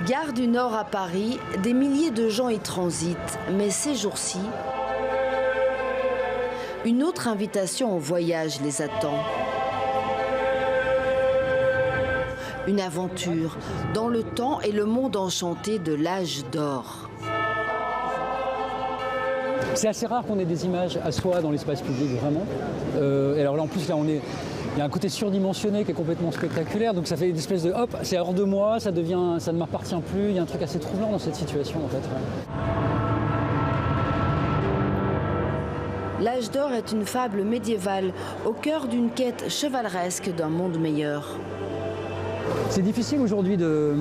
Gare du Nord à Paris, des milliers de gens y transitent, mais ces jours-ci, une autre invitation au voyage les attend. Une aventure dans le temps et le monde enchanté de l'âge d'or. C'est assez rare qu'on ait des images à soi dans l'espace public, vraiment. Et alors là, en plus, là, il y a un côté surdimensionné qui est complètement spectaculaire, donc ça fait une espèce de hop, c'est hors de moi, ça ne m'appartient plus. Il y a un truc assez troublant dans cette situation, en fait. L'âge d'or est une fable médiévale au cœur d'une quête chevaleresque d'un monde meilleur. C'est difficile aujourd'hui de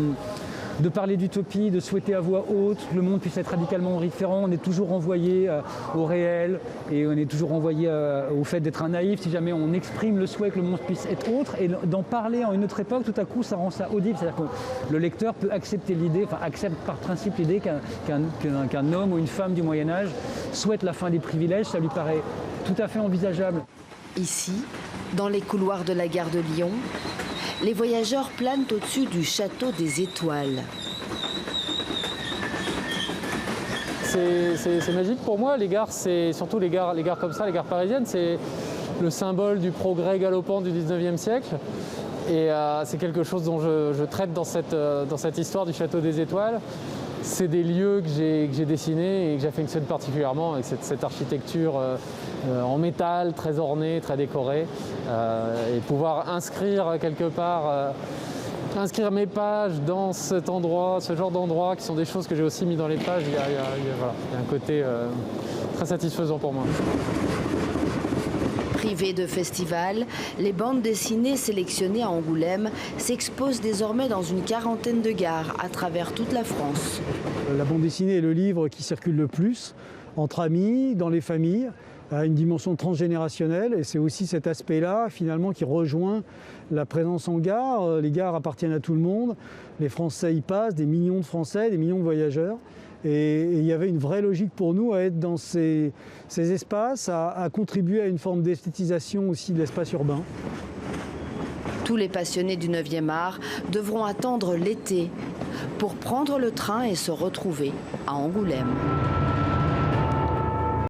parler d'utopie, de souhaiter à voix haute que le monde puisse être radicalement différent. On est toujours renvoyé au réel et on est toujours renvoyé au fait d'être un naïf si jamais on exprime le souhait que le monde puisse être autre. Et d'en parler en une autre époque, tout à coup, ça rend ça audible. C'est-à-dire que le lecteur peut accepter l'idée, enfin accepte par principe l'idée qu'un homme ou une femme du Moyen-Âge souhaite la fin des privilèges. Ça lui paraît tout à fait envisageable. Ici, dans les couloirs de la gare de Lyon, les voyageurs planent au-dessus du château des Étoiles. C'est magique pour moi, les gares, c'est surtout les gares comme ça, les gares parisiennes, c'est le symbole du progrès galopant du 19e siècle. Et c'est quelque chose dont je traite dans cette histoire du château des Étoiles. C'est des lieux que j'ai dessinés et que j'affectionne particulièrement avec cette architecture en métal, très ornée, très décorée. Et pouvoir inscrire quelque part, inscrire mes pages dans cet endroit, ce genre d'endroit, qui sont des choses que j'ai aussi mis dans les pages, il y a un côté très satisfaisant pour moi. Privées de festival, les bandes dessinées sélectionnées à Angoulême s'exposent désormais dans une quarantaine de gares à travers toute la France. La bande dessinée est le livre qui circule le plus entre amis, dans les familles, à une dimension transgénérationnelle, et c'est aussi cet aspect-là finalement qui rejoint la présence en gare. Les gares appartiennent à tout le monde, les Français y passent, des millions de Français, des millions de voyageurs. Et il y avait une vraie logique pour nous à être dans ces espaces, à contribuer à une forme d'esthétisation aussi de l'espace urbain. Tous les passionnés du 9e art devront attendre l'été pour prendre le train et se retrouver à Angoulême.